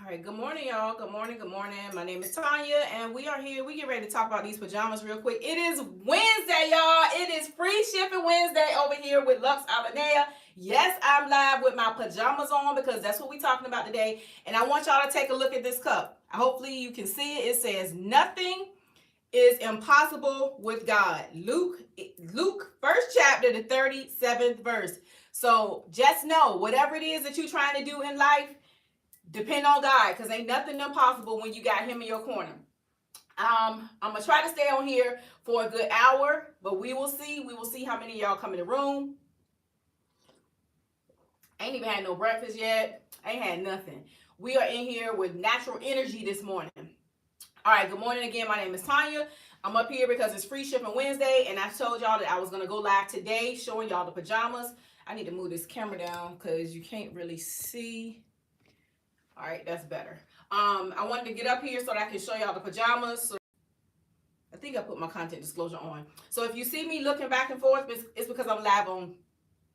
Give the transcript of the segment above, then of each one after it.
All right, good morning, y'all. Good morning, good morning. My name is Tanya, and we are here. We get ready to talk about these pajamas real quick. It is Wednesday, y'all. It is free shipping Wednesday over here with Lux Alinea. Yes, I'm live with my pajamas on because that's what we're talking about today. And I want y'all to take a look at this cup. Hopefully you can see it. It says, "Nothing is impossible with God." Luke, first chapter, the 37th verse. So just know, whatever it is that you're trying to do in life, depend on God, because ain't nothing impossible when you got him in your corner. I'm gonna try to stay on here for a good hour, but we will see. We will see how many of y'all come in the room. Ain't even had no breakfast yet. Ain't had nothing. We are in here with natural energy this morning. All right, good morning again. My name is Tanya. I'm up here because it's free shipping Wednesday, and I told y'all that I was gonna go live today showing y'all the pajamas. I need to move this camera down because you can't really see. All right, that's better. I wanted to get up here so that I can show y'all the pajamas. So I think I put my content disclosure on. So if you see me looking back and forth, it's because I'm live on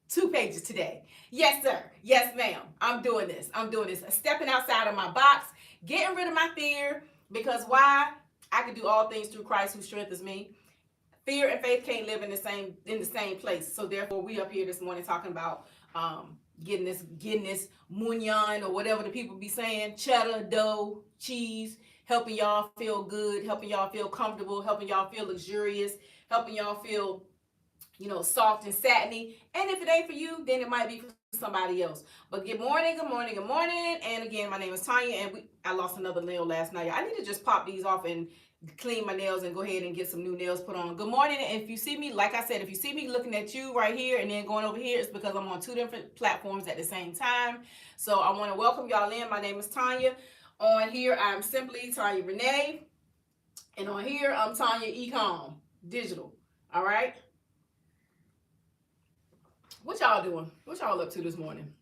2 pages today. Yes, sir. Yes, ma'am. I'm doing this. I'm stepping outside of my box, getting rid of my fear, because why? I can do all things through Christ who strengthens me. Fear and faith can't live in the same place. So therefore, we up here this morning talking about getting this mignon, or whatever the people be saying, cheddar, dough, cheese, helping y'all feel good, helping y'all feel comfortable, helping y'all feel luxurious, helping y'all feel, soft and satiny. And if it ain't for you, then it might be for somebody else. But good morning, good morning, good morning. And again, my name is Tanya, and I lost another nail last night. I need to just pop these off and clean my nails and go ahead and get some new nails put on. Good morning. And if you see me, like I said, if you see me looking at you right here and then going over here, it's because I'm on 2 different platforms at the same time. So I want to welcome y'all in. My name is Tanya. On here, I'm simply Tanya Renee. And on here, I'm Tanya Ecom Digital. All right. What y'all doing? What y'all up to this morning?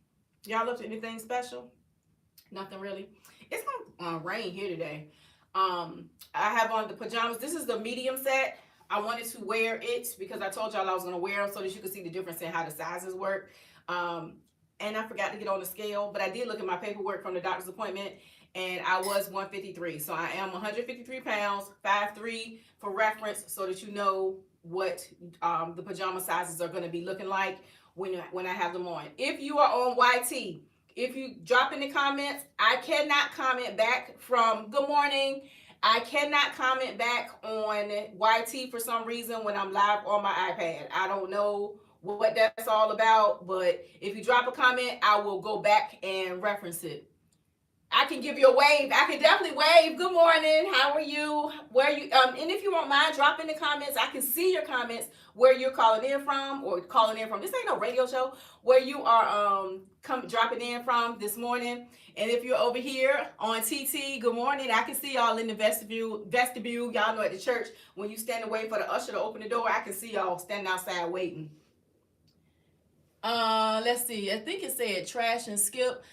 Y'all up to anything special? Nothing really. It's gonna rain here today. I have on the pajamas. This is the medium set. I wanted to wear it because I told y'all I was gonna wear them so that you could see the difference in how the sizes work. And I forgot to get on the scale, but I did look at my paperwork from the doctor's appointment, and I was 153. So I am 153 pounds, 5'3" for reference, so that you know what the pajama sizes are going to be looking like when I have them on. If you are on YT, if you drop in the comments, I cannot comment back from good morning. I cannot comment back on YT for some reason when I'm live on my iPad. I don't know what that's all about, but if you drop a comment, I will go back and reference it. I can give you a wave. I can definitely wave. Good morning. How are you? Where are you? And if you won't mind, drop in the comments. I can see your comments where you're calling in from, or calling in from. This ain't no radio show. Where you are dropping in from this morning. And if you're over here on TT, good morning. I can see y'all in the vestibule. Y'all know at the church when you stand away for the usher to open the door, I can see y'all standing outside waiting. Let's see. I think it said trash and skip.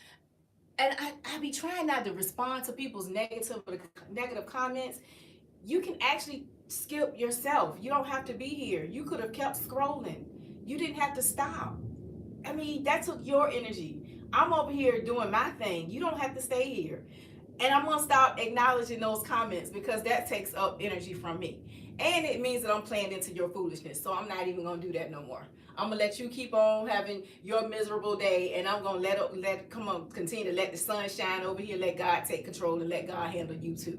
And I be trying not to respond to people's negative comments. You can actually skip yourself. You don't have to be here. You could have kept scrolling. You didn't have to stop. I mean, that took your energy. I'm over here doing my thing. You don't have to stay here. And I'm going to stop acknowledging those comments because that takes up energy from me. And it means that I'm playing into your foolishness. So I'm not even going to do that no more. I'm going to let you keep on having your miserable day. And I'm going to continue to let the sun shine over here. Let God take control and let God handle you too.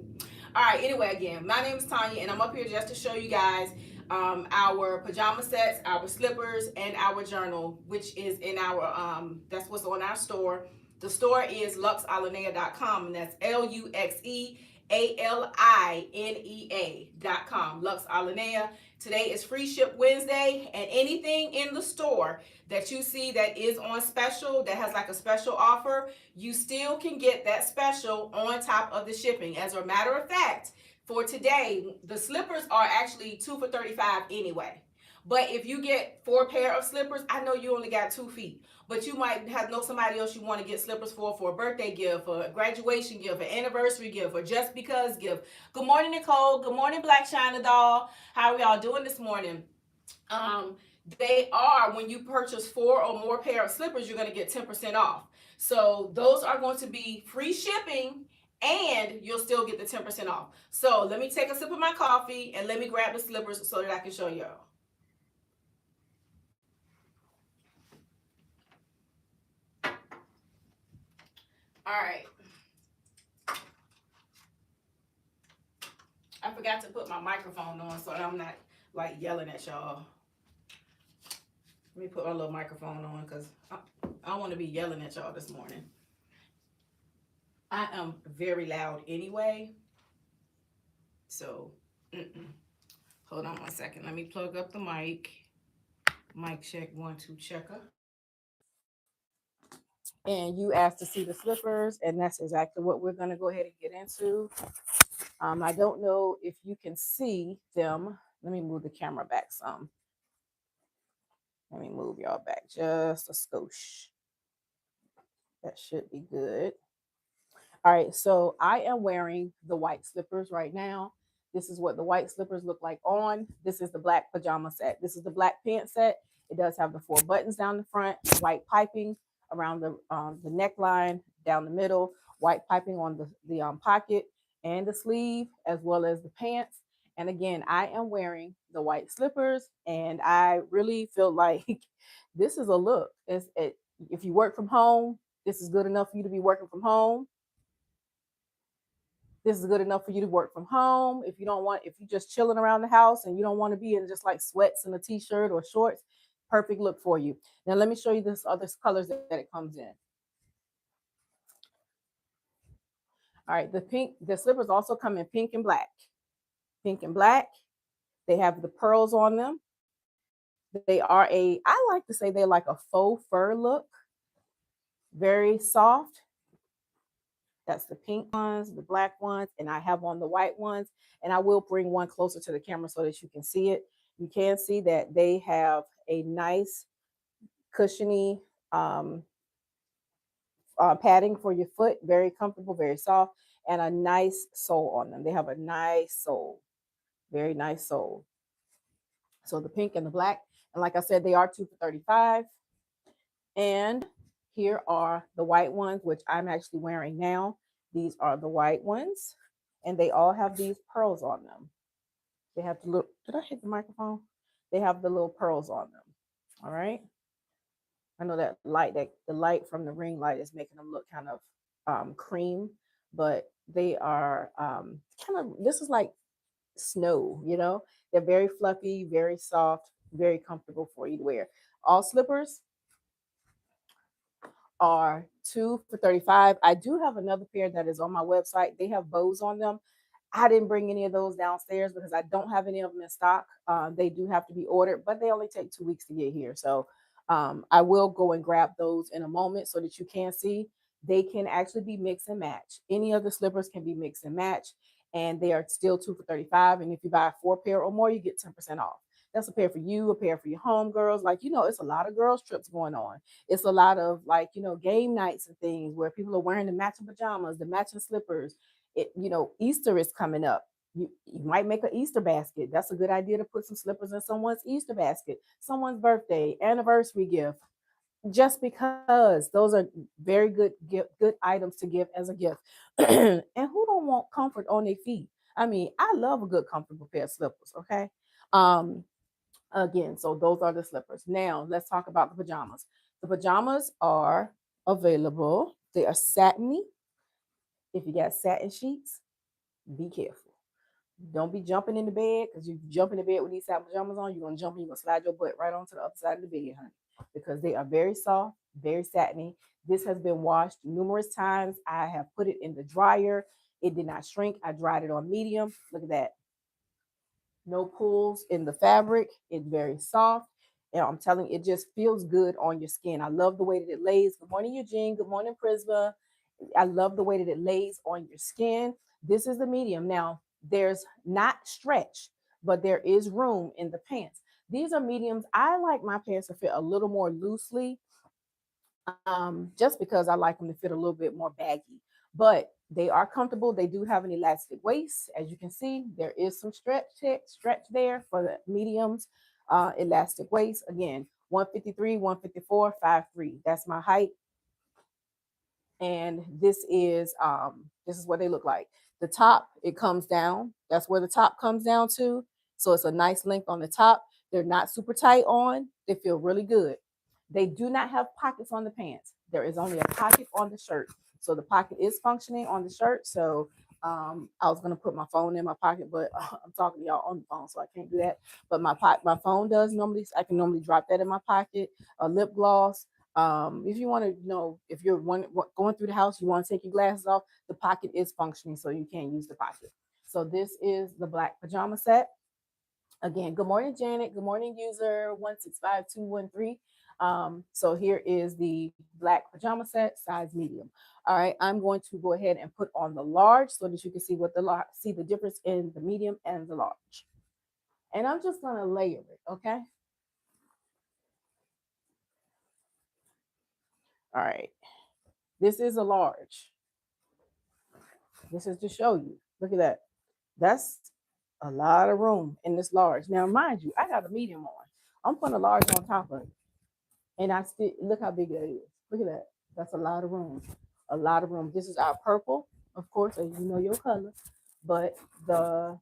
All right. Anyway, again, my name is Tanya, and I'm up here just to show you guys our pajama sets, our slippers, and our journal, which is in our, that's what's on our store. The store is luxalinea.com, and that's LuxAlinea.com. Lux Alinea. Today is free ship Wednesday, and anything in the store that you see that is on special, that has like a special offer, you still can get that special on top of the shipping. As a matter of fact, for today, the slippers are actually 2 for $35 anyway. But if you get 4 pair of slippers, I know you only got 2 feet, but you might know somebody else you want to get slippers for a birthday gift, for a graduation gift, an anniversary gift, or just because gift. Good morning, Nicole. Good morning, Black China Doll. How are y'all doing this morning? They are, when you purchase 4 or more pair of slippers, you're going to get 10% off. So those are going to be free shipping and you'll still get the 10% off. So let me take a sip of my coffee and let me grab the slippers so that I can show y'all. All right. I forgot to put my microphone on so I'm not like yelling at y'all. Let me put my little microphone on because I don't want to be yelling at y'all this morning. I am very loud anyway. So, hold on one second. Let me plug up the mic. Mic check, 1 2 checker. And you asked to see the slippers, and that's exactly what we're going to go ahead and get into. I don't know if you can see them. Let me move the camera back some. Let me move y'all back just a skosh. That should be good. All right, so I am wearing the white slippers right now. This is what the white slippers look like on. This is the black pajama set. This is the black pants set. It does have the 4 buttons down the front, white piping around the neckline, down the middle, white piping on the pocket and the sleeve, as well as the pants. And again, I am wearing the white slippers, and I really feel like this is a look. If you work from home, this is good enough for you to be working from home. This is good enough for you to work from home. If you're just chilling around the house and you don't want to be in just like sweats and a t-shirt or shorts, perfect look for you. Now let me show you this other colors that it comes in. All right, the slippers also come in pink and black. Pink and black. They have the pearls on them. I like to say they're like a faux fur look. Very soft. That's the pink ones, the black ones, and I have on the white ones. And I will bring one closer to the camera so that you can see it. You can see that they have a nice cushiony padding for your foot, very comfortable, very soft, and a nice sole on them. They have a nice sole, very nice sole. So the pink and the black, and like I said, they are 2 for $35. And here are the white ones, which I'm actually wearing now. These are the white ones, and they all have these pearls on them. They have the little, did I hit the microphone? They have the little pearls on them. All right. I know that the light from the ring light is making them look kind of cream, but they are kind of, this is like snow, They're very fluffy, very soft, very comfortable for you to wear. All slippers are 2 for $35. I do have another pair that is on my website. They have bows on them. I didn't bring any of those downstairs because I don't have any of them in stock. They do have to be ordered, but they only take 2 weeks to get here. So I will go and grab those in a moment so that you can see. They can actually be mix and match. Any of the slippers can be mix and match, and they are still 2 for $35. And if you buy 4 pair or more, you get 10% off. That's a pair for you, a pair for your home girls. Like, it's a lot of girls trips going on. It's a lot of like, game nights and things where people are wearing the matching pajamas, the matching slippers. Easter is coming up. You might make an Easter basket. That's a good idea to put some slippers in someone's Easter basket, someone's birthday, anniversary gift, just because those are very good items to give as a gift. And who don't want comfort on their feet? I mean, I love a good comfortable pair of slippers. Okay. Um, Again, so those are the slippers. Now let's talk about the pajamas. The pajamas are available. They are satiny. If you got satin sheets, be careful. Don't be jumping in the bed, because you jump in the bed with these satin pajamas on, you're gonna jump and you're gonna slide your butt right onto the other side of the bed, honey. Because they are very soft, very satiny. This has been washed numerous times. I have put it in the dryer. It did not shrink. I dried it on medium. Look at that. No pulls in the fabric. It's very soft. And I'm telling you, it just feels good on your skin. I love the way that it lays. Good morning, Eugene. Good morning, Prisma. I love the way that it lays on your skin. This is the medium. Now, there's not stretch, but there is room in the pants. These are mediums. I like my pants to fit a little more loosely, just because I like them to fit a little bit more baggy. But they are comfortable. They do have an elastic waist. As you can see, there is some stretch there for the mediums. Elastic waist. Again, 153, 154, 53. That's my height. And this is what they look like. The top, it comes down. That's where the top comes down to. So it's a nice length on the top. They're not super tight on. They feel really good. They do not have pockets on the pants. There is only a pocket on the shirt. So the pocket is functioning on the shirt. So I was gonna put my phone in my pocket, but I'm talking to y'all on the phone, so I can't do that. But my phone does normally. I can normally drop that in my pocket. A lip gloss. If you want to know, if you're going through the house, you want to take your glasses off, the pocket is functioning, so you can use the pocket. So this is the black pajama set. Again, good morning, Janet. Good morning, user 165213. So here is the black pajama set, size medium. All right, I'm going to go ahead and put on the large so that you can see see the difference in the medium and the large. And I'm just gonna layer it, okay? All right, this is a large. This is to show you. Look at that. That's a lot of room in this large. Now, mind you, I got a medium on. I'm putting a large on top of it. And I still look how big that is. Look at that. That's a lot of room. A lot of room. This is our purple, of course, as you know your color. But the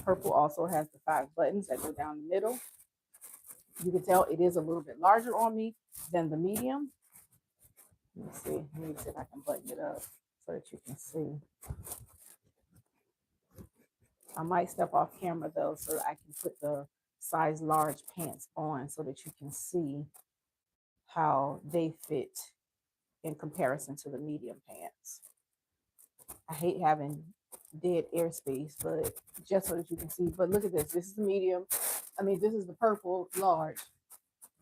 purple also has the 5 buttons that go down the middle. You can tell it is a little bit larger on me than the medium. Let me see. Let me see if I can button it up so that you can see. I might step off camera though so that I can put the size large pants on so that you can see how they fit in comparison to the medium pants. I hate having dead airspace, but just so that you can see. But look at this. This is the medium. I mean, this is the purple large.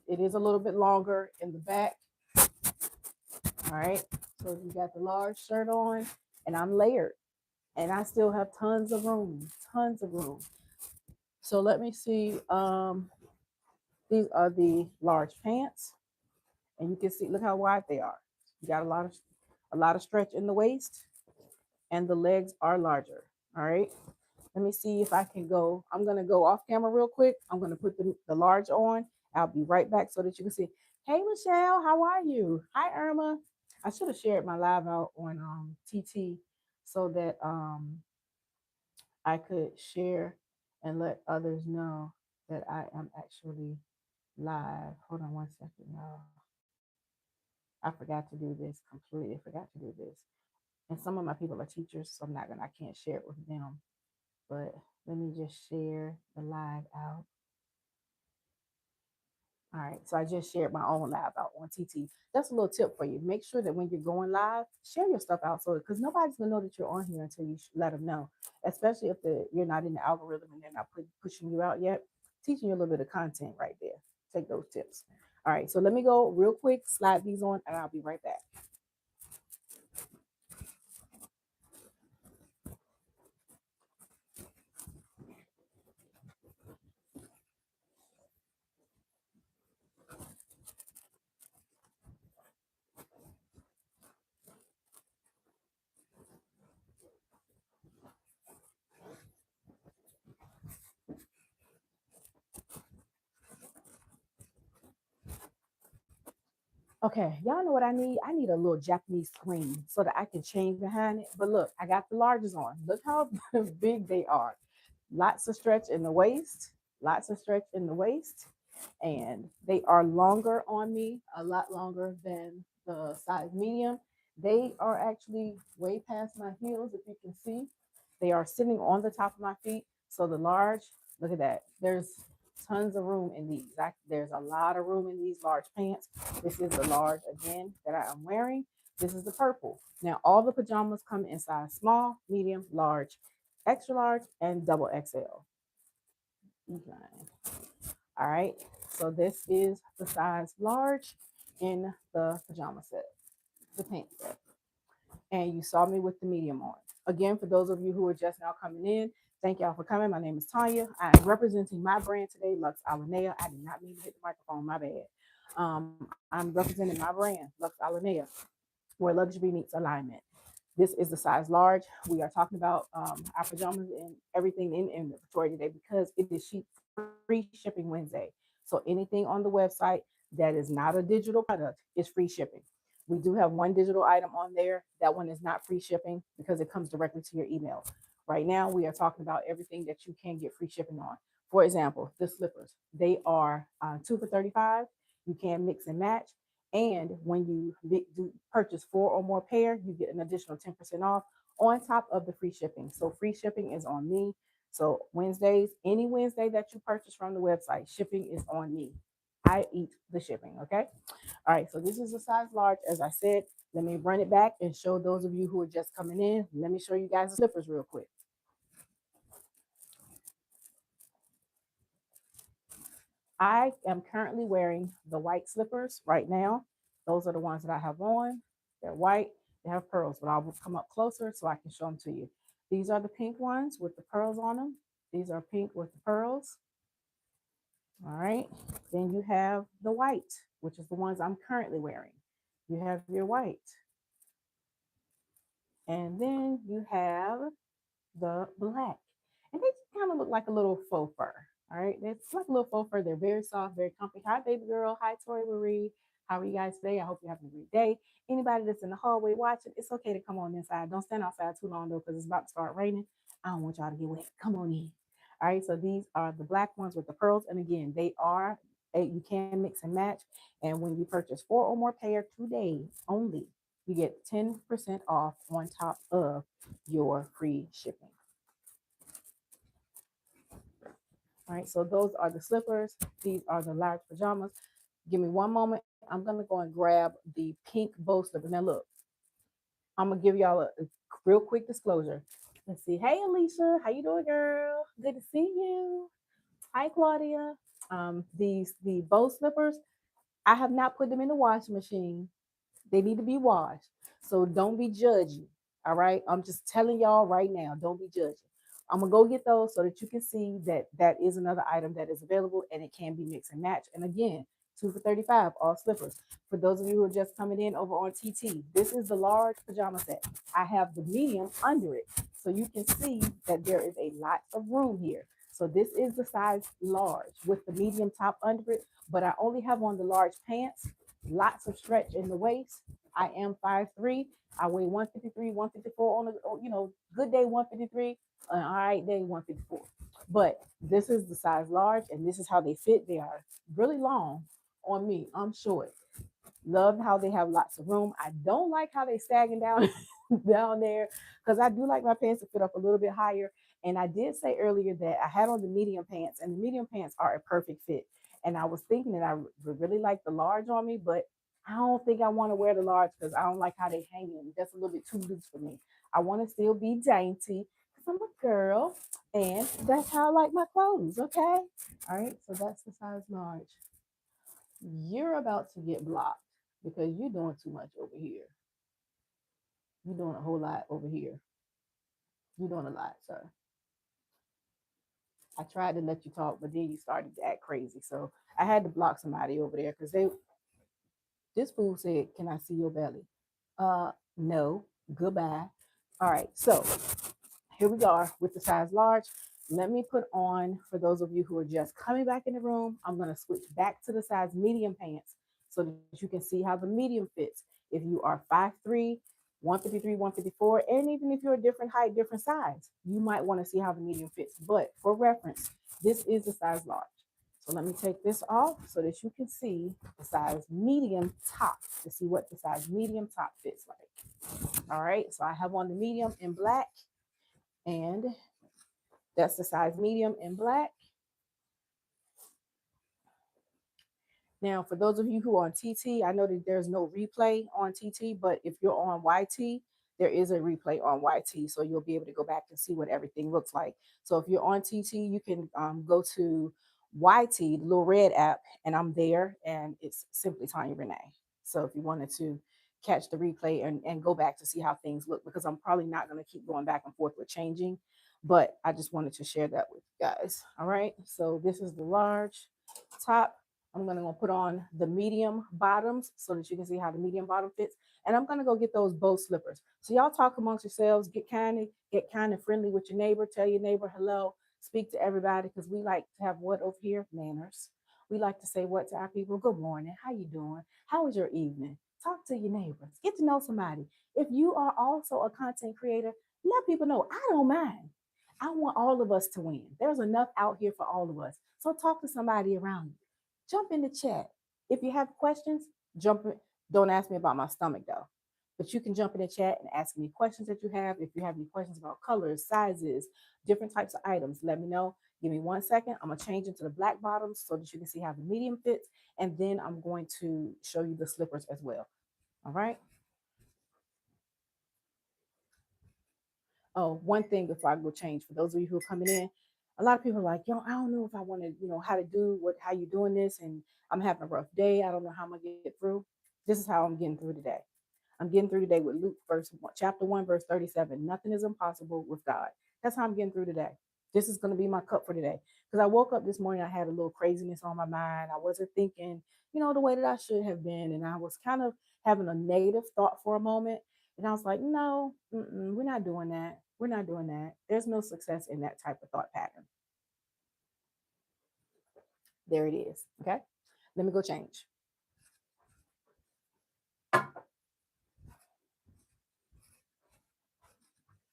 It is a little bit longer in the back. All right. So you got the large shirt on, and I'm layered, and I still have tons of room. Tons of room. So let me see. These are the large pants, and you can see. Look how wide they are. You got a lot of stretch in the waist, and the legs are larger. All right. Let me see if I can go. I'm going to go off camera real quick. I'm going to put the large on. I'll be right back so that you can see. Hey, Michelle, how are you? Hi, Irma. I should have shared my live out on TT so that I could share and let others know that I am actually live. Hold on 1 second, y'all. I forgot to do this. Completely forgot to do this. And some of my people are teachers, so I can't share it with them. But let me just share the live out. All right, so I just shared my own live out on TT. That's a little tip for you. Make sure that when you're going live, share your stuff out, so because nobody's gonna know that you're on here until you let them know. Especially if you're not in the algorithm and they're not pushing you out yet. Teaching you a little bit of content right there. Take those tips. All right, so let me go real quick, slide these on, and I'll be right back. Okay, y'all know what I need? I need a little Japanese screen so that I can change behind it. But look, I got the larges on. Look how big they are. Lots of stretch in the waist, lots of stretch in the waist. And they are longer on me, a lot longer than the size medium. They are actually way past my heels, if you can see. They are sitting on the top of my feet. So the large, look at that. There's tons of room in these. There's a lot of room in these large pants. This is the large again that I am wearing. This is the purple. Now all the pajamas come in size small, medium, large, extra large, and double XL. Okay. All right. So this is the size large in the pajama set, the pants set. And you saw me with the medium on. Again, for those of you who are just now coming in, thank y'all for coming. My name is Tanya. I am representing my brand today, Lux Alinea. I did not mean to hit the microphone, my bad. I'm representing my brand, Lux Alinea, where luxury meets alignment. This is the size large. We are talking about our pajamas and everything in inventory today because it is free shipping Wednesday. So anything on the website that is not a digital product is free shipping. We do have one digital item on there. That one is not free shipping because it comes directly to your email. Right now, we are talking about everything that you can get free shipping on. For example, the slippers. They are 2 for $35. You can mix and match. And when you do purchase four or more pair, you get an additional 10% off on top of the free shipping. So free shipping is on me. So Wednesdays, any Wednesday that you purchase from the website, shipping is on me. I eat the shipping, okay? All right, so this is a size large, as I said. Let me run it back and show those of you who are just coming in. Let me show you guys the slippers real quick. I am currently wearing the white slippers right now. Those are the ones that I have on. They're white, they have pearls, but I will come up closer so I can show them to you. These are the pink ones with the pearls on them. These are pink with the pearls. All right. Then you have the white, which is the ones I'm currently wearing. You have your white. And then you have the black. And they kind of look like a little faux fur. All right. It's like a little faux fur. They're very soft, very comfy. Hi, baby girl. Hi, Tori Marie. How are you guys today? I hope you're having a great day. Anybody that's in the hallway watching, it's okay to come on inside. Don't stand outside too long though, because it's about to start raining. I don't want y'all to get wet. Come on in. All right. So these are the black ones with the pearls. And again, they are you can mix and match. And when you purchase four or more pair today only, you get 10% off on top of your free shipping. All right, so those are the slippers. These are the large pajamas. Give me one moment. I'm gonna go and grab the pink bow slipper. Now look, I'm gonna give y'all a real quick disclosure. Let's see. Hey Alicia, how you doing, girl? Good to see you. Hi Claudia. The bow slippers, I have not put them in the washing machine. They need to be washed. So don't be judgy. All right. I'm just telling y'all right now, don't be judgy. I'm gonna go get those so that you can see that that is another item that is available and it can be mix and match. And again, 2 for $35, all slippers. For those of you who are just coming in over on TT, this is the large pajama set. I have the medium under it. So you can see that there is a lot of room here. So this is the size large with the medium top under it, but I only have on the large pants, lots of stretch in the waist. I am 5'3". I weigh 153, 154 on a good day 153, an all right day 154. But this is the size large, and this is how they fit. They are really long on me. I'm short. Love how they have lots of room. I don't like how they sagging down down there because I do like my pants to fit up a little bit higher. And I did say earlier that I had on the medium pants, and the medium pants are a perfect fit. And I was thinking that I would really like the large on me, but I don't think I want to wear the large because I don't like how they hang in. That's a little bit too loose for me. I want to still be dainty because I'm a girl, and that's how I like my clothes. Okay, all right. So that's the size large. You're about to get blocked because you're doing too much over here. You're doing a whole lot over here. You're doing a lot, sir. I tried to let you talk, but then you started to act crazy. So I had to block somebody over there because this fool said, "Can I see your belly?" No. Goodbye. All right. So here we are with the size large. Let me put on, for those of you who are just coming back in the room, I'm going to switch back to the size medium pants so that you can see how the medium fits. If you are 5'3", 153, 154, and even if you're a different height, different size, you might want to see how the medium fits. But for reference, this is the size large. So let me take this off so that you can see the size medium top to see what the size medium top fits like. All right, so I have on the medium in black, and that's the size medium in black. Now, for those of you who are on TT, I know that there's no replay on TT, but if you're on YT, there is a replay on YT. So you'll be able to go back and see what everything looks like. So if you're on TT, you can go to YT, the little red app, and I'm there, and it's simply Tanya Renee. So if you wanted to catch the replay and go back to see how things look, because I'm probably not going to keep going back and forth with changing, but I just wanted to share that with you guys. All right. So this is the large top. I'm going to put on the medium bottoms so that you can see how the medium bottom fits. And I'm going to go get those bow slippers. So y'all talk amongst yourselves, get kind of friendly with your neighbor, tell your neighbor hello, speak to everybody, because we like to have what over here? Manners. We like to say what to our people? Good morning. How you doing? How was your evening? Talk to your neighbors. Get to know somebody. If you are also a content creator, let people know. I don't mind. I want all of us to win. There's enough out here for all of us. So talk to somebody around you. Jump in the chat. If you have questions, jump in. Don't ask me about my stomach though. But you can jump in the chat and ask me questions that you have. If you have any questions about colors, sizes, different types of items, let me know. Give me 1 second. I'm gonna change into the black bottoms so that you can see how the medium fits. And then I'm going to show you the slippers as well. All right. Oh, one thing before I go change for those of you who are coming in, a lot of people are like, yo, I don't know if I want to, how to do how you doing this, and I'm having a rough day. I don't know how I'm gonna get through. This is how I'm getting through today. I'm getting through today with Luke chapter 1, verse 37. Nothing is impossible with God. That's how I'm getting through today. This is going to be my cup for today. Because I woke up this morning, I had a little craziness on my mind. I wasn't thinking, the way that I should have been. And I was kind of having a negative thought for a moment. And I was like, no, we're not doing that. We're not doing that. There's no success in that type of thought pattern. There it is. Okay. Let me go change.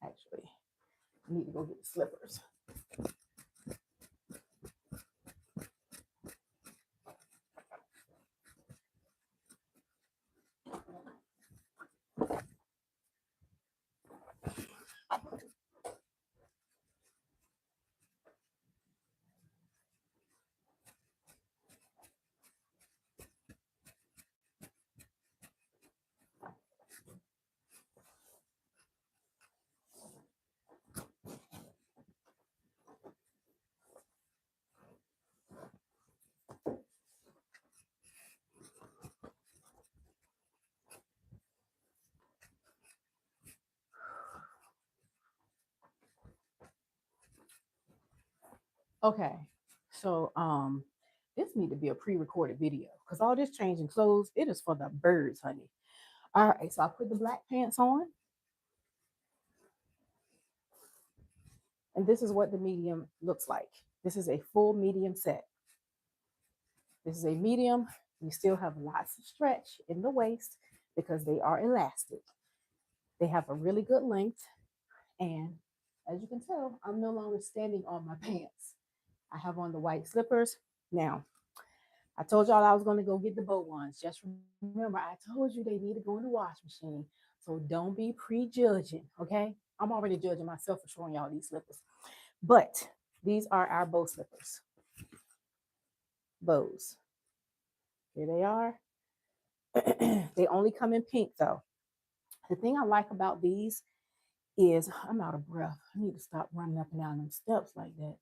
Actually, I need to go get the slippers. Okay. So this need to be a pre-recorded video because all this changing clothes, it is for the birds, honey. All right, so I put the black pants on, and this is what the medium looks like. This is a full medium set. This is a medium. You still have lots of stretch in the waist because they are elastic. They have a really good length, and as you can tell, I'm no longer standing on my pants. I have on the white slippers. Now, I told y'all I was going to go get the bow ones. Just remember, I told you they need to go in the wash machine. So don't be prejudging, okay? I'm already judging myself for showing y'all these slippers. But these are our bow slippers. Bows. Here they are. They only come in pink though. The thing I like about these is I'm out of breath. I need to stop running up and down them steps like that.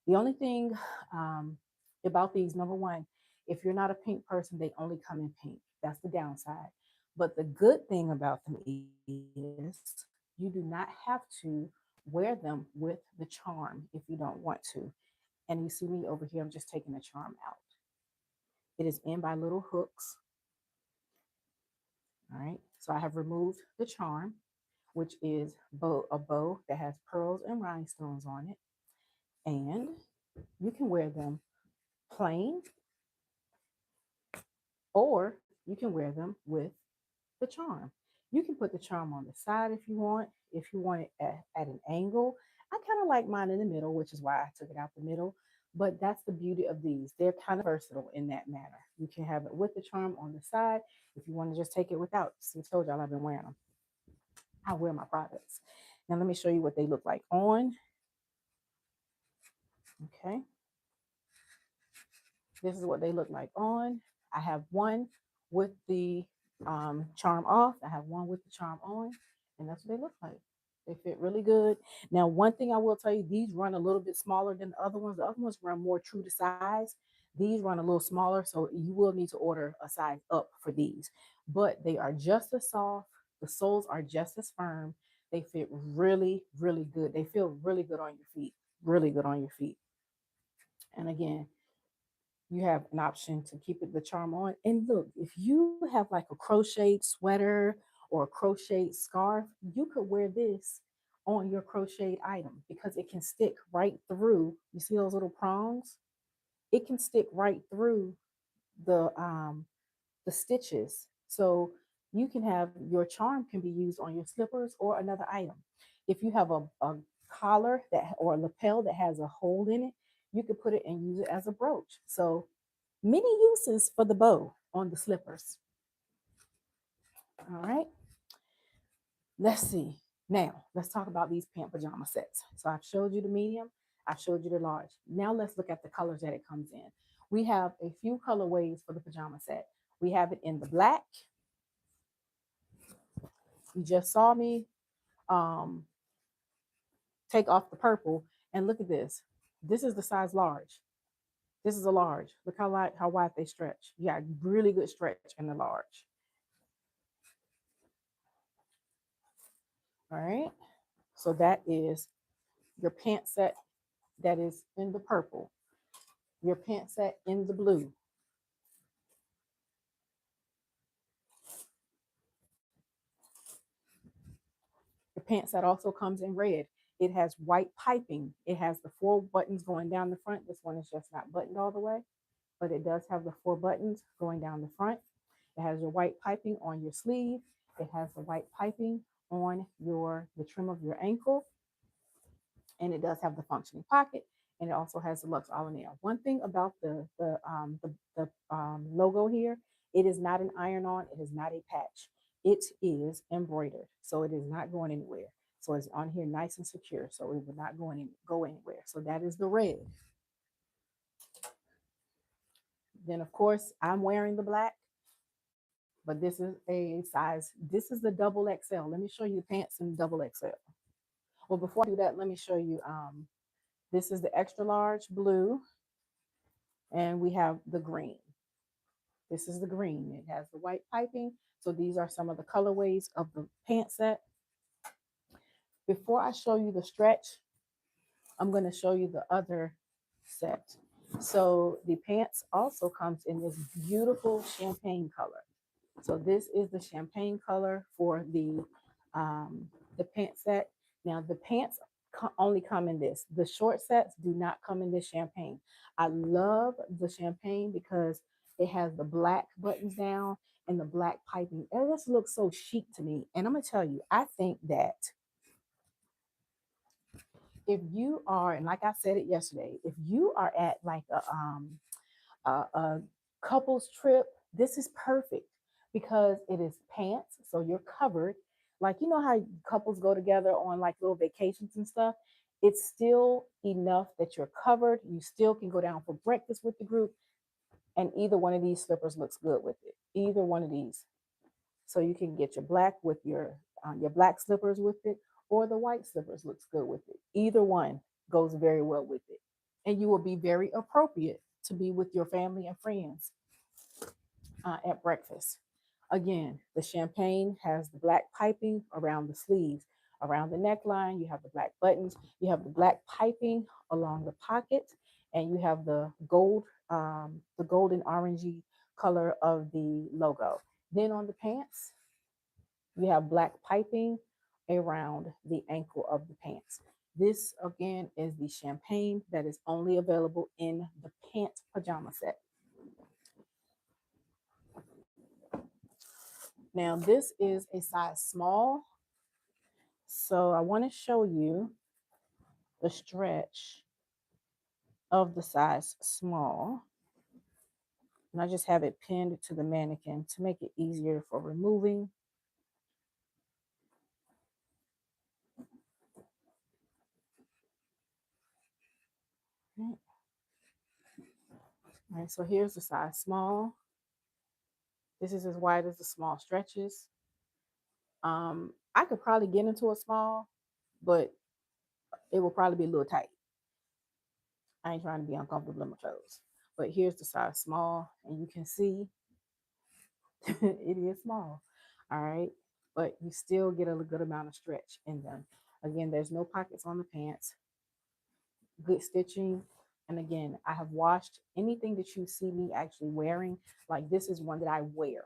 The only thing um, about these, number one, if you're not a pink person, they only come in pink. That's the downside. But the good thing about them is you do not have to wear them with the charm if you don't want to. And you see me over here, I'm just taking the charm out. It is in by little hooks. All right. So I have removed the charm, which is a bow that has pearls and rhinestones on it. And you can wear them plain, or you can wear them with the charm. You can put the charm on the side if you want it at an angle. I kind of like mine in the middle, which is why I took it out the middle. But that's the beauty of these. They're kind of versatile in that manner. You can have it with the charm on the side if you want to just take it without. See, I told y'all I've been wearing them. I wear my products. Now let me show you what they look like on. Okay. This is what they look like on. I have one with the charm off. I have one with the charm on, and that's what they look like. They fit really good. Now, one thing I will tell you, these run a little bit smaller than the other ones. The other ones run more true to size. These run a little smaller, so you will need to order a size up for these. But they are just as soft. The soles are just as firm. They fit really, really good. They feel really good on your feet. Really good on your feet. And again, you have an option to keep the charm on. And look, if you have like a crocheted sweater or a crocheted scarf, you could wear this on your crocheted item because it can stick right through. You see those little prongs? It can stick right through the stitches. So you can have your charm can be used on your slippers or another item. If you have a collar that or a lapel that has a hole in it, you could put it and use it as a brooch. So many uses for the bow on the slippers. All right, let's see. Now let's talk about these pant pajama sets. So I've showed you the medium, I've showed you the large. Now let's look at the colors that it comes in. We have a few colorways for the pajama set. We have it in the black. You just saw me um, take off the purple, and look at this. This is the size large. This is a large. Look how wide they stretch. You got really good stretch in the large. All right. So that is your pant set that is in the purple, your pant set in the blue. The pant set also comes in red. It has white piping. It has the 4 buttons going down the front. This one is just not buttoned all the way, but it does have the 4 buttons going down the front. It has your white piping on your sleeve. It has the white piping on the trim of your ankle, and it does have the functioning pocket, and it also has the Lux All in Air. One thing about the logo here, it is not an iron-on. It is not a patch. It is embroidered, so it is not going anywhere. So it's on here nice and secure, so it will not go anywhere. So that is the red. Then of course I'm wearing the black, but this is a size. This is the double XL. Let me show you the pants in double XL. Well, before I do that, let me show you. This is the extra large blue, and we have the green. This is the green. It has the white piping. So these are some of the colorways of the pant set. Before I show you the stretch, I'm going to show you the other set. So the pants also comes in this beautiful champagne color. So this is the champagne color for the pant set. Now the pants only come in this. The short sets do not come in this champagne. I love the champagne because it has the black buttons down and the black piping. It just looks so chic to me. And I'm gonna tell you, I think that if you are, and like I said it yesterday, if you are at like a couples trip, this is perfect because it is pants, so you're covered. Like you know how couples go together on like little vacations and stuff. It's still enough that you're covered. You still can go down for breakfast with the group, and either one of these slippers looks good with it. Either one of these. So you can get your black with your black slippers with it, or the white slippers looks good with it. Either one goes very well with it, and you will be very appropriate to be with your family and friends at breakfast. Again, the champagne has the black piping around the sleeves, around the neckline. You have the black buttons. You have the black piping along the pocket, and you have the golden orangey color of the logo. Then on the pants, you have black piping around the ankle of the pants. This again is the champagne that is only available in the pant pajama set. Now, this is a size small. So I want to show you the stretch of the size small. And I just have it pinned to the mannequin to make it easier for removing. All right, so here's the size small. This is as wide as the small stretches. I could probably get into a small, but it will probably be a little tight. I ain't trying to be uncomfortable in my clothes. But here's the size small, and you can see it is small. All right. But you still get a good amount of stretch in them. Again, there's no pockets on the pants, good stitching. And again, I have washed anything that you see me actually wearing. Like this is one that I wear.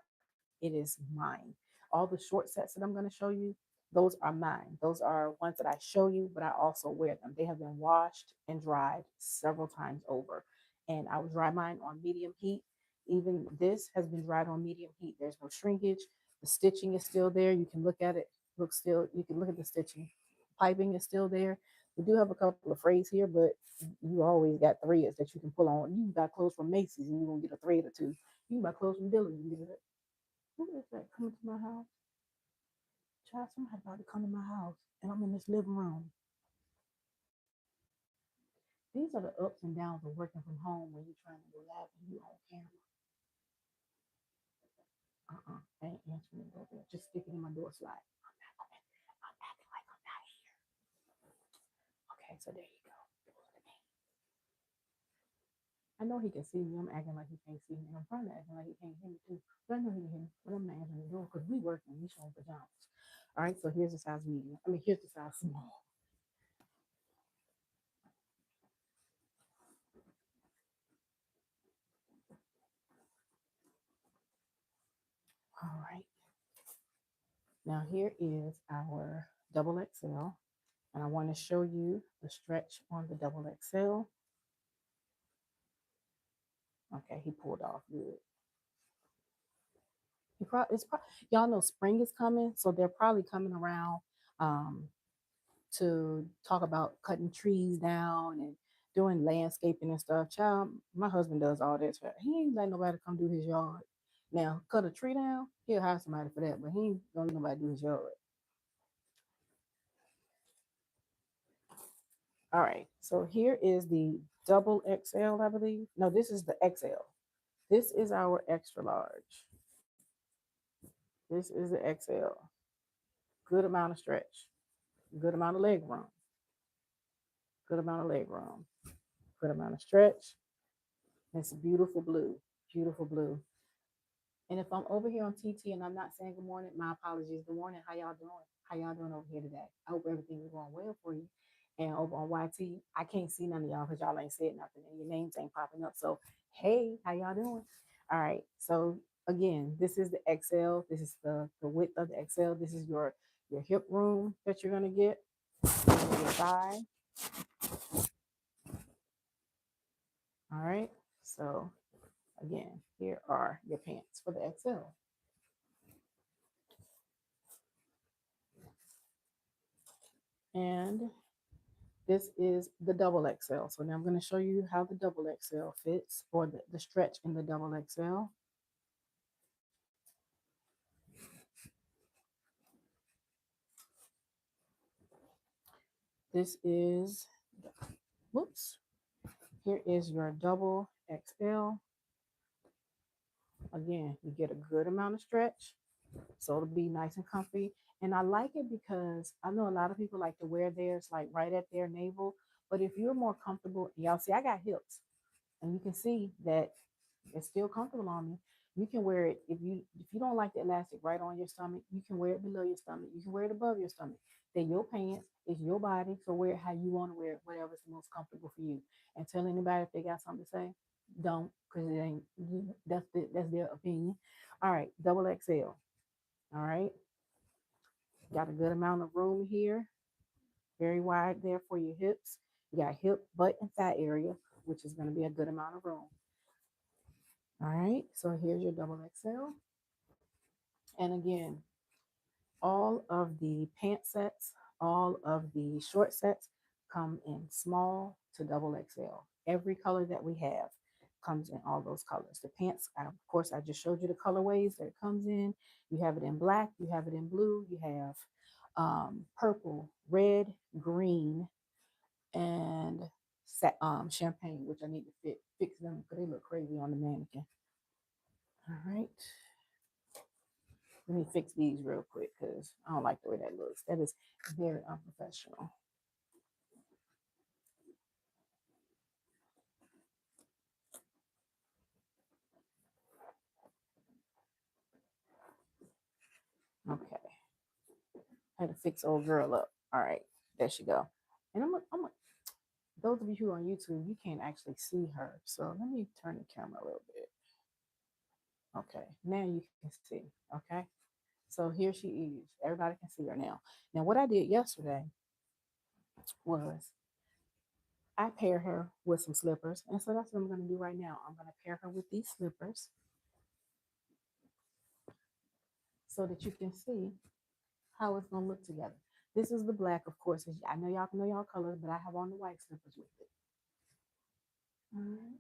It is mine. All the short sets that I'm going to show you, those are mine. Those are ones that I show you, but I also wear them. They have been washed and dried several times over. And I would dry mine on medium heat. Even this has been dried on medium heat. There's no shrinkage. The stitching is still there. You can look at it. Look still. You can look at the stitching. Piping is still there. We do have a couple of frays here, but you always got threads that you can pull on. You got clothes from Macy's and you're gonna get a thread or two. You can buy clothes from Dillard's and get it. Who is that coming to my house? Child, somebody about to come to my house and I'm in this living room. These are the ups and downs of working from home when you're trying to relax and you on camera. I ain't answering the doorbell. Just stick it in my door slide. I'm acting like I'm not here. Okay, so there you go. I know he can see me. I'm acting like he can't see me. And I'm trying to act like he can't hear me too. But I know he can hear me. But I'm not answering the door because we working. We showing pajamas. All right, so here's the size medium. I mean, here's the size small. All right. Now here is our double XL. And I want to show you the stretch on the double XL. Okay, he pulled off good. Y'all know spring is coming, so they're probably coming around um, to talk about cutting trees down and doing landscaping and stuff. Child, my husband does all that. He ain't let nobody come do his yard. Now, cut a tree down, he'll hire somebody for that, but he ain't gonna let nobody do his yard. All right, so here is the double XL, I believe. No, this is the XL. This is our extra large. This is the XL. Good amount of stretch, good amount of leg room, good amount of leg room, good amount of stretch. It's beautiful blue, beautiful blue. And if I'm over here on TT and I'm not saying good morning, my apologies. Good morning. How y'all doing? How y'all doing over here today? I hope everything is going well for you. And over on YT, I can't see none of y'all because y'all ain't said nothing and your names ain't popping up. So, hey, how y'all doing? All right. So again, this is the XL. This is the width of the XL. This is your hip room that you're gonna get. Your thigh. All right. So again, here are your pants for the XL. And this is the double XL. So now I'm going to show you how the double XL fits or the stretch in the double XL. This is, whoops, here is your double XL. Again, you get a good amount of stretch, so it'll be nice and comfy. And I like it because I know a lot of people like to wear theirs like right at their navel. But if you're more comfortable, y'all see, I got hips, and you can see that it's still comfortable on me. You can wear it if you don't like the elastic right on your stomach, you can wear it below your stomach. You can wear it above your stomach. They're your pants, it's your body, so wear it how you want to wear it, whatever's the most comfortable for you. And tell anybody if they got something to say, don't, because it ain't that's their opinion. All right, double XL. All right, got a good amount of room here, very wide there for your hips. You got hip, butt, and thigh area, which is going to be a good amount of room. All right, so here's your double XL. And again, all of the pant sets, all of the short sets come in small to double XL. Every color that we have comes in all those colors. The pants, of course, I just showed you the colorways that it comes in. You have it in black, you have it in blue, you have purple, red, green, and champagne, which I need to fix them because they look crazy on the mannequin. All right. Let me fix these real quick because I don't like the way that looks. That is very unprofessional. Okay. I had to fix old girl up. All right. There she go. And those of you who are on YouTube, you can't actually see her. So let me turn the camera a little bit. Okay. Now you can see. Okay. So here she is. Everybody can see her now. Now, what I did yesterday was I paired her with some slippers. And so that's what I'm going to do right now. I'm going to pair her with these slippers. so that you can see how it's gonna look together. This is the black, of course. I know y'all colors, but I have on the white slippers with it. All right.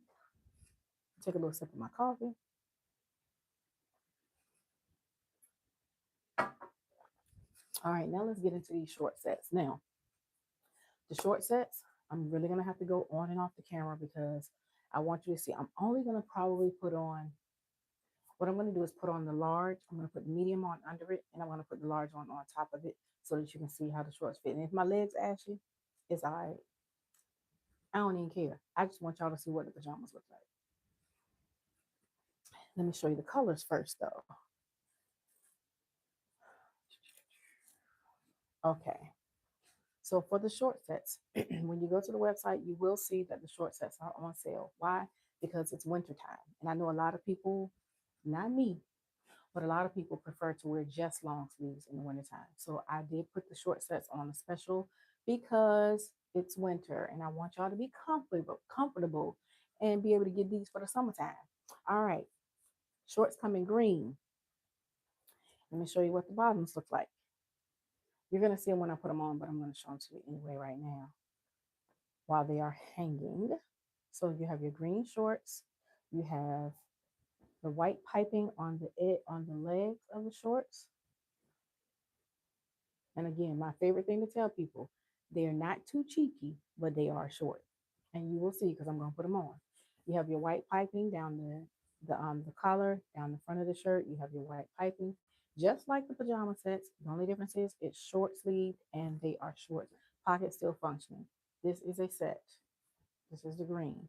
Take a little sip of my coffee. All right, now let's get into these short sets. Now, the short sets, I'm really gonna have to go on and off the camera because I want you to see. I'm only gonna probably put on, what I'm gonna do is put on the large. I'm gonna put the medium on under it, and I'm gonna put the large on top of it so that you can see how the shorts fit. And if my legs ashy, it's all right. I don't even care. I just want y'all to see what the pajamas look like. Let me show you the colors first, though. Okay. So for the short sets, when you go to the website, you will see that the short sets are on sale. Why? Because it's winter time. And I know a lot of people, not me, but a lot of people prefer to wear just long sleeves in the wintertime. So I did put the short sets on a special because it's winter and I want y'all to be comfortable and be able to get these for the summertime. All right. Shorts come in green. Let me show you what the bottoms look like. You're going to see them when I put them on, but I'm going to show them to you anyway right now while they are hanging. So you have your green shorts. You have the white piping on the legs of the shorts. And again, my favorite thing to tell people, they are not too cheeky, but they are short. And you will see because I'm going to put them on. You have your white piping down the collar, down the front of the shirt. You have your white piping, just like the pajama sets. The only difference is it's short sleeved and they are short. Pocket still functioning. This is a set. This is the green.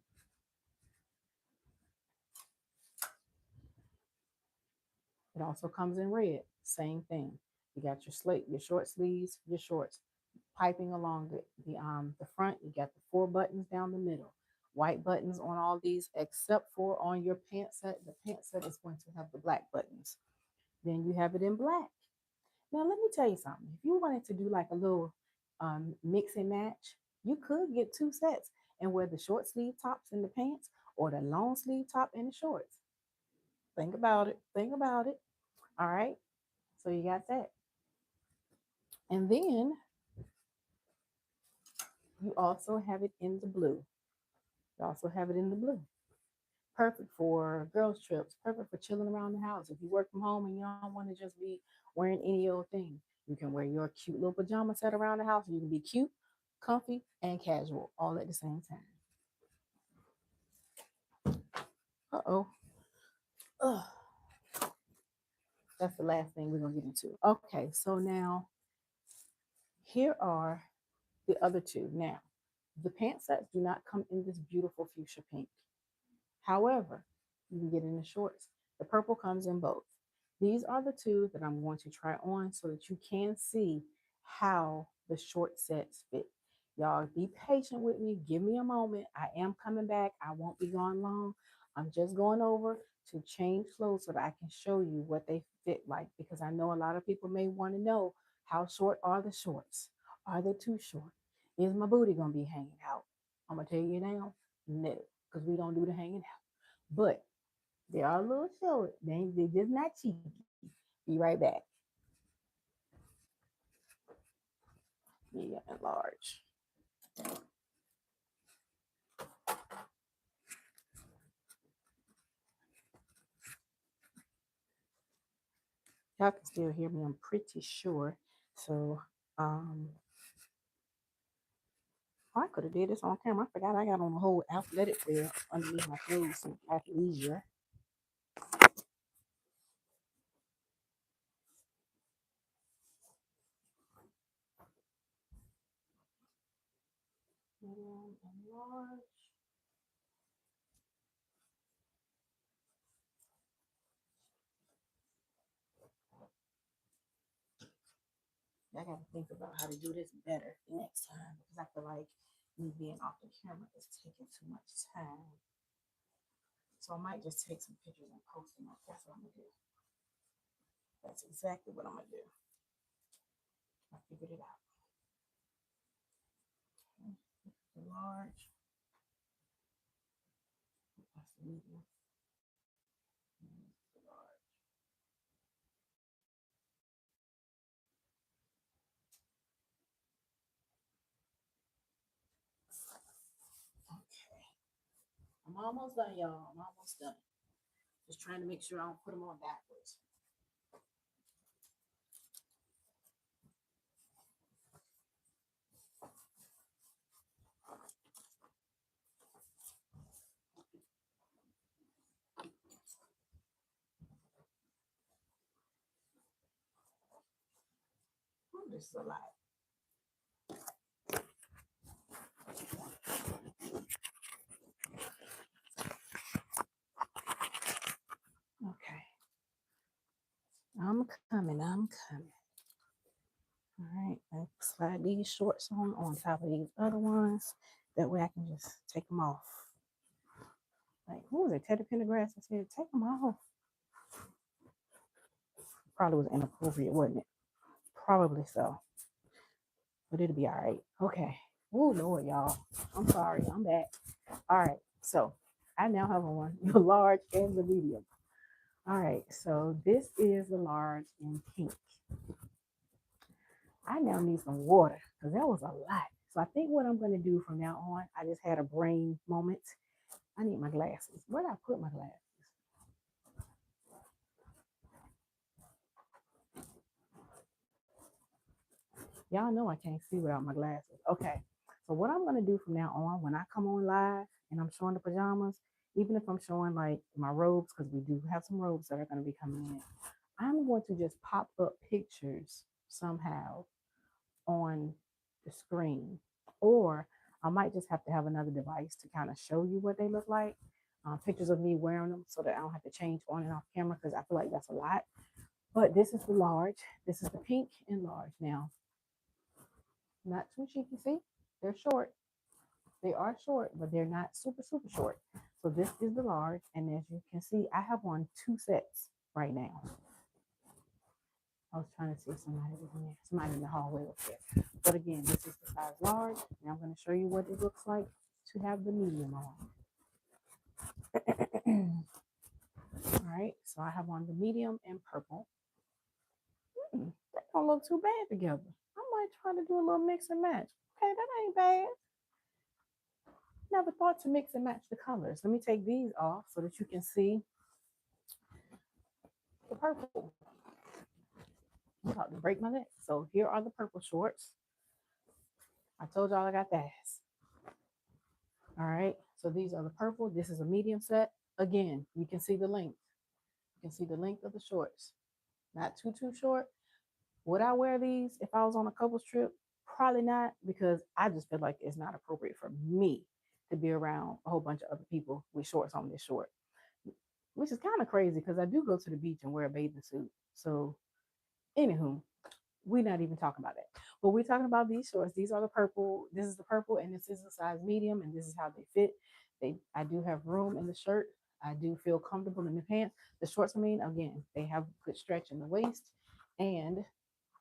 It also comes in red. Same thing. You got your short sleeves, your shorts, piping along the front. You got the 4 buttons down the middle. White buttons on all these except for on your pant set. The pant set is going to have the black buttons. Then you have it in black. Now let me tell you something. If you wanted to do like a little mix and match, you could get 2 sets and wear the short sleeve tops in the pants or the long sleeve top in the shorts. Think about it. Think about it. All right. So you got that. And then you also have it in the blue. You also have it in the blue. Perfect for girls' trips, perfect for chilling around the house. If you work from home and you don't want to just be wearing any old thing, you can wear your cute little pajama set around the house. You can be cute, comfy, and casual all at the same time. Uh-oh. Ugh. That's the last thing we're going to get into. Okay, so now here are the other two. Now, the pant sets do not come in this beautiful fuchsia pink. However, you can get in the shorts. The purple comes in both. These are the two that I'm going to try on so that you can see how the short sets fit. Y'all be patient with me. Give me a moment. I am coming back. I won't be gone long. I'm just going over to change clothes so that I can show you what they fit like because I know a lot of people may want to know how short are the shorts? Are they too short? Is my booty going to be hanging out? I'm going to tell you now, no, because we don't do the hanging out. But they are a little short. They just not cheeky. Be right back. Medium and large. Y'all can still hear me, I'm pretty sure. So, I could have did this on camera. I forgot I got on a whole athletic wear underneath my clothes, some athleisure. Medium and large. I got to think about how to do this better next time because I feel like me being off the camera is taking too much time. So I might just take some pictures and post them up. That's what I'm gonna do. That's exactly what I'm gonna do. I figured it out. The large. That's the medium. The large. I'm almost done, y'all. I'm almost done. Just trying to make sure I don't put them on backwards. Oh, this is a lot. Okay. I'm coming. I'm coming. All right. I slide these shorts on top of these other ones. That way I can just take them off. Like, who was it? Teddy Pendergrass? I said, take them off. Probably was inappropriate, wasn't it? Probably so. But it'll be all right. Okay. Oh, Lord, y'all. I'm sorry. I'm back. All right. So I now have on the large and the medium. All right. So this is the large in pink. I now need some water because that was a lot. So I think what I'm going to do from now on, I just had a brain moment. I need my glasses. Where did I put my glasses? Y'all know I can't see without my glasses. Okay. So what I'm going to do from now on, when I come on live and I'm showing the pajamas, even if I'm showing like my robes, because we do have some robes that are going to be coming in, I'm going to just pop up pictures somehow on the screen. Or I might just have to have another device to kind of show you what they look like. Pictures of me wearing them so that I don't have to change on and off camera because I feel like that's a lot. But this is the large. This is the pink and large. Now, not too cheeky. See, they're short. They are short, but they're not super, super short. So this is the large. And as you can see, I have on two sets right now. I was trying to see if somebody was in there. Somebody in the hallway was there. But again, this is the size large. And I'm going to show you what it looks like to have the medium on. All right, so I have on the medium and purple. That don't look too bad together. I might try to do a little mix and match. Okay, that ain't bad. Never thought to mix and match the colors. Let me take these off so that you can see the purple. I'm about to break my neck. So here are the purple shorts. I told y'all I got that. All right, so these are the purple. This is a medium set. Again, you can see the length. You can see the length of the shorts. Not too short. Would I wear these if I was on a couples trip? Probably not, because I just feel like it's not appropriate for me to be around a whole bunch of other people with shorts on this short, which is kind of crazy because I do go to the beach and wear a bathing suit. So, anywho, we're not even talking about that. But we're talking about these shorts. These are the purple. This is the purple, and this is the size medium, and this is how they fit. I do have room in the shirt. I do feel comfortable in the pants. The shorts, I mean, again, they have good stretch in the waist, and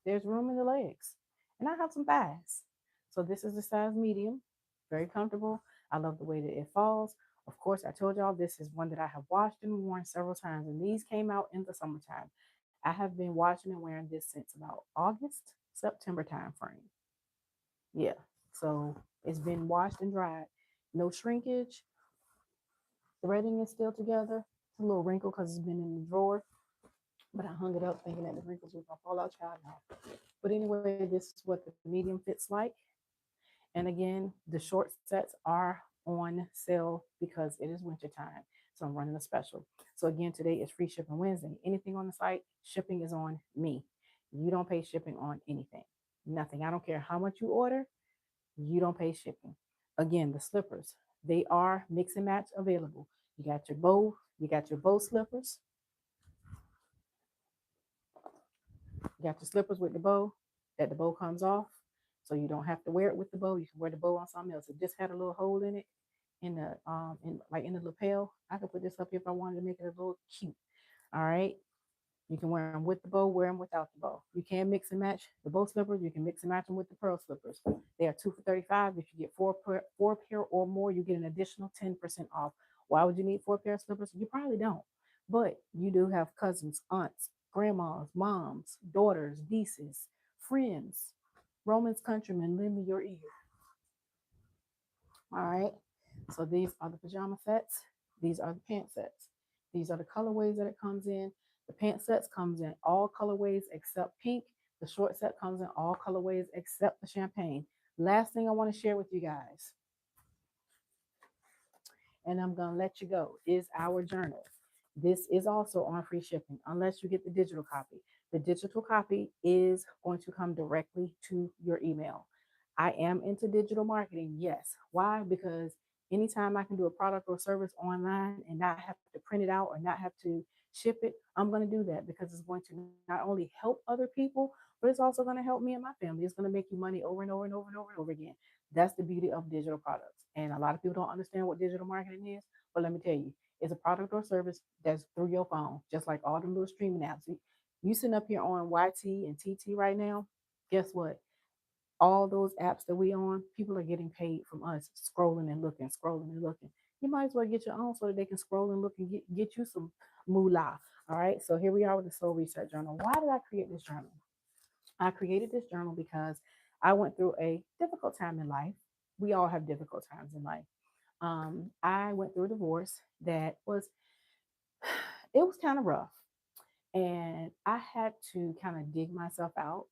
there's room in the legs. And I have some thighs. So this is the size medium, very comfortable. I love the way that it falls. Of course, I told y'all this is one that I have washed and worn several times, and these came out in the summertime. I have been washing and wearing this since about August, September time frame. Yeah. So it's been washed and dried. No shrinkage. Threading is still together. It's a little wrinkle because it's been in the drawer. But I hung it up thinking that the wrinkles were gonna fall out, child. No. But anyway, this is what the medium fits like. And again, the short sets are on sale because it is winter time. So I'm running a special. So again, today is free shipping Wednesday. Anything on the site, shipping is on me. You don't pay shipping on anything. Nothing. I don't care how much you order, you don't pay shipping. Again, the slippers, they are mix and match available. You got your bow slippers, you got your slippers with the bow, that the bow comes off. So you don't have to wear it with the bow. You can wear the bow on something else. It just had a little hole in it in the lapel. I could put this up here if I wanted to make it a little cute. All right. You can wear them with the bow, wear them without the bow. You can mix and match the bow slippers. You can mix and match them with the pearl slippers. They are 2 for $35. If you get four pair or more, you get an additional 10% off. Why would you need 4 pair of slippers? You probably don't. But you do have cousins, aunts, grandmas, moms, daughters, nieces, friends, Romans countrymen, lend me your ear. All right. So these are the pajama sets. These are the pant sets. These are the colorways that it comes in. The pant sets comes in all colorways except pink. The short set comes in all colorways except the champagne. Last thing I want to share with you guys, and I'm going to let you go, is our journal. This is also on free shipping unless you get the digital copy. The digital copy is going to come directly to your email. I am into digital marketing, yes. Why? Because anytime I can do a product or service online and not have to print it out or not have to ship it, I'm going to do that because it's going to not only help other people, but it's also going to help me and my family. It's going to make you money over and over and over and over and over again. That's the beauty of digital products. And a lot of people don't understand what digital marketing is, but let me tell you, it's a product or service that's through your phone, just like all the little streaming apps. You sitting up here on YT and TT right now, guess what? All those apps that we on, people are getting paid from us scrolling and looking, scrolling and looking. You might as well get your own so that they can scroll and look and get you some moolah. All right. So here we are with the Soul Research Journal. Why did I create this journal? I created this journal because I went through a difficult time in life. We all have difficult times in life. I went through a divorce that was, it was kind of rough, and I had to kind of dig myself out.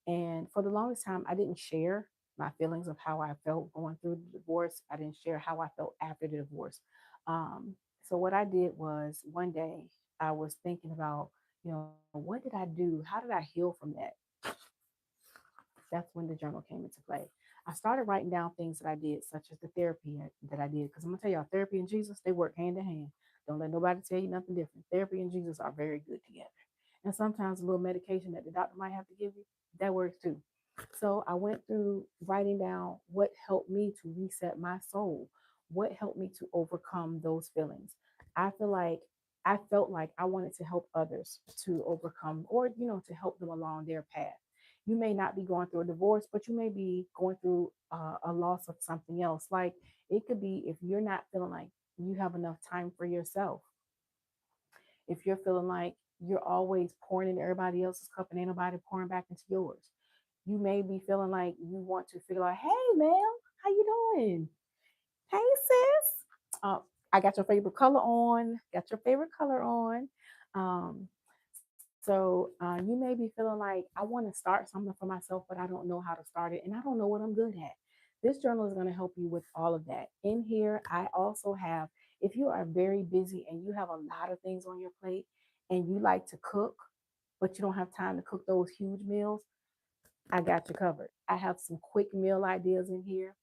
And for the longest time, I didn't share my feelings of how I felt going through the divorce. I didn't share how I felt after the divorce. So what I did was one day I was thinking about, what did I do? How did I heal from that? That's when the journal came into play. I started writing down things that I did, such as the therapy that I did. Because I'm gonna tell y'all, therapy and Jesus, they work hand in hand. Don't let nobody tell you nothing different. Therapy and Jesus are very good together. And sometimes a little medication that the doctor might have to give you, that works too. So I went through writing down what helped me to reset my soul, what helped me to overcome those feelings. I feel like I felt like I wanted to help others to overcome or, to help them along their path. You may not be going through a divorce, but you may be going through a loss of something else. Like it could be if you're not feeling like you have enough time for yourself, if you're feeling like you're always pouring into everybody else's cup and ain't nobody pouring back into yours. You may be feeling like you want to figure out, hey, ma'am, how you doing? Hey, sis. I got your favorite color on. Got your favorite color on. So you may be feeling like I want to start something for myself, but I don't know how to start it, and I don't know what I'm good at. This journal is going to help you with all of that. In here, I also have, if you are very busy and you have a lot of things on your plate, and you like to cook, but you don't have time to cook those huge meals, I got you covered. I have some quick meal ideas in here.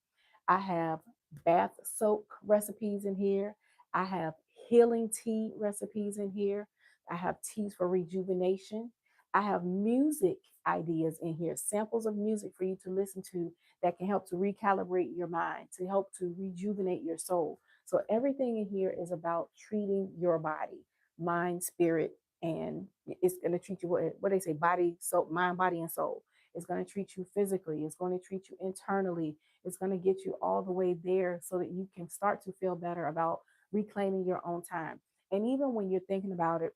I have bath soak recipes in here. I have healing tea recipes in here. I have teas for rejuvenation. I have music ideas in here, samples of music for you to listen to that can help to recalibrate your mind, to help to rejuvenate your soul. So everything in here is about treating your body, mind, spirit, and it's going to treat you what they say, body, soul, mind, body, and soul. It's going to treat you physically. It's going to treat you internally. It's going to get you all the way there so that you can start to feel better about reclaiming your own time. And even when you're thinking about it,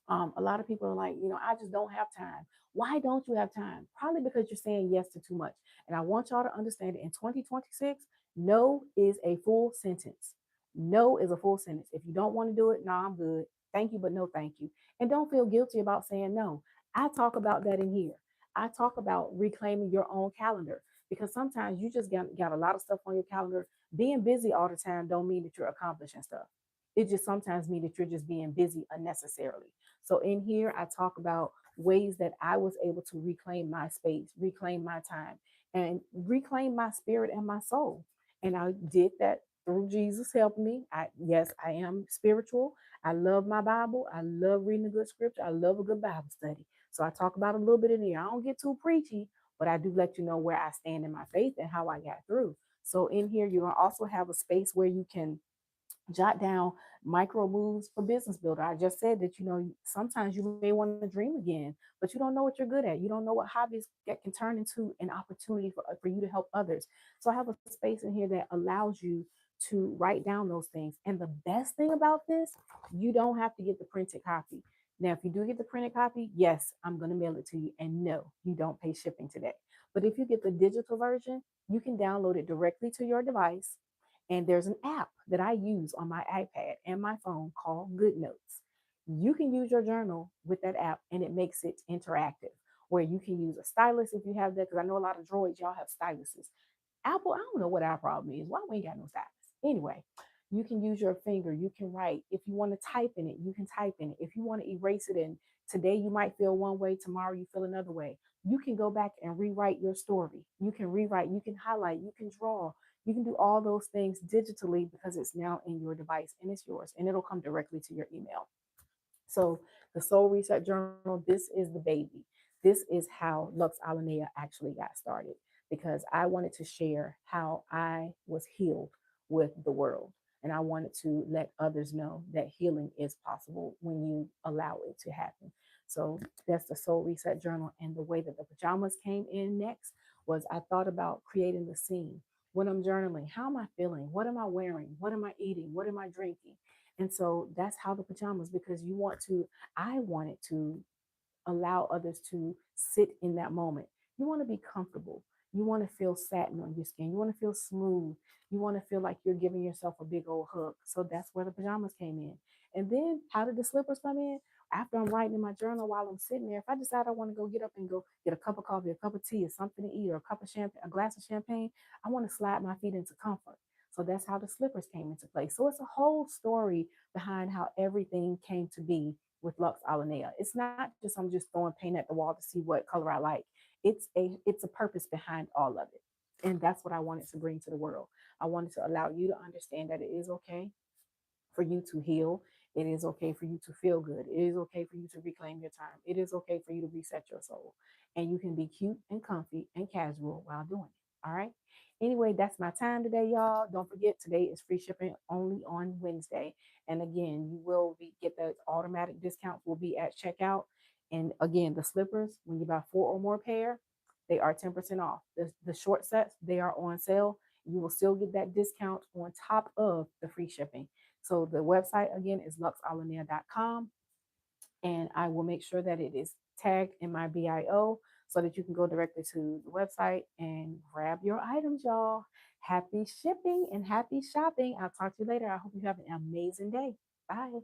a lot of people are like, I just don't have time. Why don't you have time? Probably because you're saying yes to too much. And I want y'all to understand that in 2026, no is a full sentence. No is a full sentence. If you don't want to do it, no, I'm good. Thank you, but no, thank you. And don't feel guilty about saying no. I talk about that in here. I talk about reclaiming your own calendar because sometimes you just got a lot of stuff on your calendar. Being busy all the time don't mean that you're accomplishing stuff. It just sometimes means that you're just being busy unnecessarily. So in here, I talk about ways that I was able to reclaim my space, reclaim my time, and reclaim my spirit and my soul. And I did that through Jesus helping me. Yes, I am spiritual. I love my Bible. I love reading a good scripture. I love a good Bible study. So I talk about a little bit in here. I don't get too preachy, but I do let you know where I stand in my faith and how I got through. So in here, you're gonna also have a space where you can jot down micro moves for business builder. I just said that sometimes you may want to dream again, but you don't know what you're good at. You don't know what hobbies that can turn into an opportunity for you to help others. So I have a space in here that allows you to write down those things. And the best thing about this, you don't have to get the printed copy. Now, if you do get the printed copy, yes, I'm going to mail it to you. And no, you don't pay shipping today. But if you get the digital version, you can download it directly to your device And there's an app that I use on my iPad and my phone called Good Notes. You can use your journal with that app and it makes it interactive where you can use a stylus if you have that. Because I know a lot of droids, y'all have styluses. Apple, I don't know what our problem is. Why we ain't got no stylus? Anyway, you can use your finger. You can write. If you want to type in it, you can type in it. If you want to erase it, and today you might feel one way, tomorrow you feel another way. You can go back and rewrite your story. You can rewrite. You can highlight. You can draw. You can do all those things digitally because it's now in your device and it's yours, and it'll come directly to your email. So the Soul Reset Journal, this is the baby. This is how Lux Alanea actually got started because I wanted to share how I was healed with the world. And I wanted to let others know that healing is possible when you allow it to happen. So that's the Soul Reset Journal. And the way that the pajamas came in next was I thought about creating the scene. When I'm journaling, how am I feeling? What am I wearing? What am I eating? What am I drinking? And so that's how the pajamas, because I wanted to allow others to sit in that moment. You want to be comfortable. You want to feel satin on your skin. You want to feel smooth. You want to feel like you're giving yourself a big old hug. So that's where the pajamas came in. And then how did the slippers come in? After I'm writing in my journal while I'm sitting there, if I decide I want to go get up and go get a cup of coffee, a cup of tea, or something to eat, or a cup of champagne, a glass of champagne, I want to slide my feet into comfort. So that's how the slippers came into play. So it's a whole story behind how everything came to be with Lux Alanea. It's not just I'm just throwing paint at the wall to see what color I like. It's a purpose behind all of it. And that's what I wanted to bring to the world. I wanted to allow you to understand that it is okay for you to heal. It is okay for you to feel good. It is okay for you to reclaim your time. It is okay for you to reset your soul. And you can be cute and comfy and casual while doing it. All right. Anyway, that's my time today, y'all. Don't forget, today is free shipping only on Wednesday. And again, you will get the automatic discount will be at checkout. And again, the slippers, when you buy 4 or more pair, they are 10% off. The short sets, they are on sale. You will still get that discount on top of the free shipping. So the website again is luxalinea.com, and I will make sure that it is tagged in my bio so that you can go directly to the website and grab your items, y'all. Happy shipping and happy shopping. I'll talk to you later. I hope you have an amazing day. Bye.